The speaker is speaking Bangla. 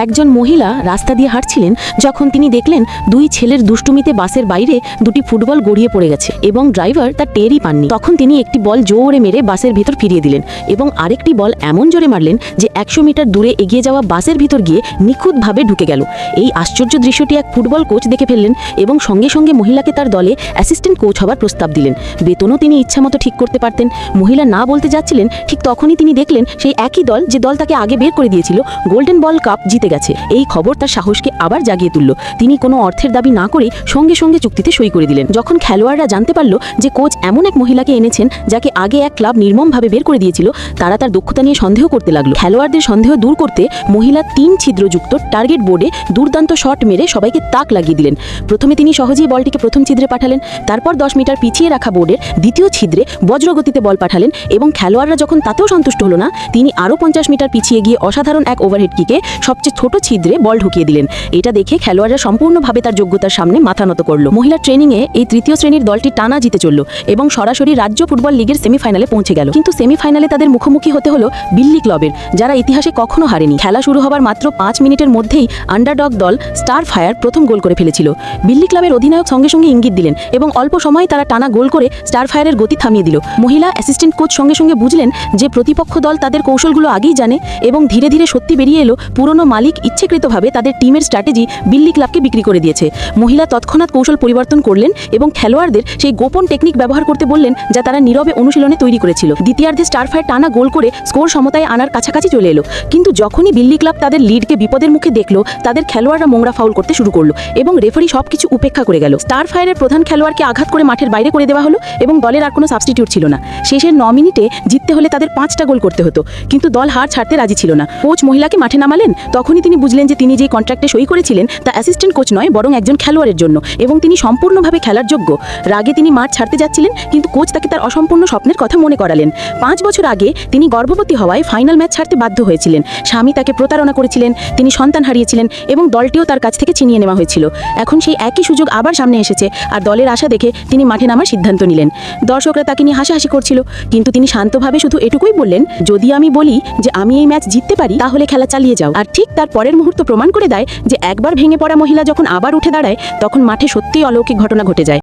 একজন মহিলা রাস্তা দিয়ে হাঁটছিলেন যখন তিনি দেখলেন দুই ছেলের দুষ্টুমিতে বাসের বাইরে দুটি ফুটবল গড়িয়ে পড়ে গেছে এবং ড্রাইভার তার টেরই পাননি। তখন তিনি একটি বল জোরে মেরে বাসের ভিতর ফিরিয়ে দিলেন এবং আরেকটি বল এমন জোরে মারলেন যে 100 মিটার দূরে এগিয়ে যাওয়া বাসের ভিতর গিয়ে নিখুঁতভাবে ঢুকে গেল। এই আশ্চর্য দৃশ্যটি এক ফুটবল কোচ দেখে ফেললেন এবং সঙ্গে সঙ্গে মহিলাকে তার দলে অ্যাসিস্ট্যান্ট কোচ হবার প্রস্তাব দিলেন। বেতনও তিনি ইচ্ছামতো ঠিক করতে পারতেন। মহিলা না বলতে যাচ্ছিলেন, ঠিক তখনই তিনি দেখলেন সেই একই দল যে দল তাকে আগে বের করে দিয়েছিল গোল্ডেন বল কাপ জিতে গেছে। এই খবর তার সাহসকে আবার জাগিয়ে তুলল। তিনি কোনো অর্থের দাবি না করে সঙ্গে সঙ্গে চুক্তিতে সই করে দিলেন। যখন খেলোয়াড়রা জানতে পারল যে কোচ এমন এক মহিলাকে এনেছেন যাকে আগে এক ক্লাব নির্মমভাবে বের করে দিয়েছিল, তারা তার দক্ষতা নিয়ে সন্দেহ করতে লাগলো। খেলোয়াড়দের সন্দেহ দূর করতে মহিলা 3 ছিদ্রযুক্ত টার্গেট বোর্ডে দুর্দান্ত শট মেরে সবাইকে তাক লাগিয়ে দিলেন। প্রথমে তিনি সহজেই বলটিকে প্রথম ছিদ্রে পাঠালেন, তারপর 10 মিটার পিছিয়ে রাখা বোর্ডের দ্বিতীয় ছিদ্রে বজ্রগতিতে বল পাঠালেন এবং খেলোয়াড়রা যখন তাতেও সন্তুষ্ট হলো না, তিনি আরও 50 মিটার পিছিয়ে গিয়ে অসাধারণ এক ওভারহেড কিকে সবচেয়ে ছোট ছিদ্রে বল ঢুকিয়ে দিলেন। এটা দেখে খেলোয়াড়রা সম্পূর্ণভাবে তার যোগ্যতার সামনে মাথা নত করল। মহিলা ট্রেনিংয়ে এই তৃতীয় শ্রেণীর দলটি টানা জিতে চলল এবং সরাসরি রাজ্য ফুটবল লিগের সেমিফাইনালে পৌঁছে গেল। কিন্তু সেমিফাইনালে তাদের মুখোমুখি হতে হলো বিল্লি ক্লাবের, যারা ইতিহাসে কখনো হারেনি। খেলা শুরু হবার মাত্র 5 মিনিটের মধ্যেই আন্ডারডগ দল স্টার ফায়ার প্রথম গোল করে ফেলেছিল। বিল্লি ক্লাবের অধিনায়ক সঙ্গে সঙ্গে ইঙ্গিত দিলেন এবং অল্প সময় তারা টানা গোল করে স্টার ফায়ারের গতি থামিয়ে দিল। মহিলা অ্যাসিস্ট্যান্ট কোচ সঙ্গে সঙ্গে বুঝলেন যে প্রতিপক্ষ দল তাদের কৌশলগুলো আগেই জানে এবং ধীরে ধীরে সত্যি বেরিয়ে এলো পুরনো মালিক ইচ্ছেকৃতভাবে তাদের টিমের স্ট্র্যাটেজি বিল্লি ক্লাবকে বিক্রি করে দিয়েছে। মহিলা তৎক্ষণাৎ কৌশল পরিবর্তন করলেন এবং খেলোয়াড়দের সেই গোপন টেকনিক ব্যবহার করতে বললেন যা তারা নীরবে অনুশীলনে তৈরি করেছিল। দ্বিতীয়ার্ধে স্টার ফায়ার টানা গোল করে স্কোর সমতায় আনার কাছাকাছি চলে এলো। কিন্তু যখনই বিল্লি ক্লাব তাদের লিডকে বিপদের মুখে দেখলো, তাদের খেলোয়াড়রা মোংরা ফাউল করতে শুরু করলো এবং রেফারি সবকিছু উপেক্ষা করে গেল। স্টার ফায়ারের প্রধান খেলোয়াড়কে আঘাত করে মাঠের বাইরে করে দেওয়া হলো এবং দলের আর কোনো সাবস্টিটিউট ছিল না। শেষের 9 মিনিটে জিততে হলে তাদের 5টা গোল করতে হতো, কিন্তু দল হার ছাড়তে রাজি ছিল না। কোচ মহিলাকে মাঠে নামালেন। তখনই তিনি বুঝলেন যে তিনি যে কন্ট্রাক্টে সই করেছিলেন তা অ্যাসিস্ট্যান্ট কোচ নয়, বরং একজন খেলোয়াড়ের জন্য এবং তিনি সম্পূর্ণভাবে খেলার যোগ্য। রাগে তিনি মাঠ ছাড়তে যাচ্ছিলেন, কিন্তু কোচ তাকে তার অসম্পূর্ণ স্বপ্নের কথা মনে করালেন। 5 বছর আগে তিনি গর্ভবতী হওয়ায় ফাইনাল ম্যাচ ছাড়তে বাধ্য হয়েছিলেন। স্বামী তাকে প্রতারণা করেছিলেন, তিনি সন্তান হারিয়েছিলেন এবং দলটিও তার কাছ থেকে ছিনিয়ে নেওয়া হয়েছিল। এখন সেই একই সুযোগ আবার সামনে এসেছে আর দলের আশা দেখে তিনি মাঠে নামার সিদ্ধান্ত নিলেন। দর্শকরা তাকে নিয়ে হাসাহাসি করছিল, কিন্তু তিনি শান্তভাবে শুধু এটুকুই বললেন, যদি আমি বলি যে আমি এই ম্যাচ জিততে পারি তাহলে খেলা চালিয়ে যাও। আর ঠিক তার পরের মুহূর্ত প্রমাণ করে দেয় যে একবার ভেঙে পড়া মহিলা যখন আবার উঠে দাঁড়ায় তখন মাঠে সত্যিই অলৌকিক ঘটনা ঘটে যায়।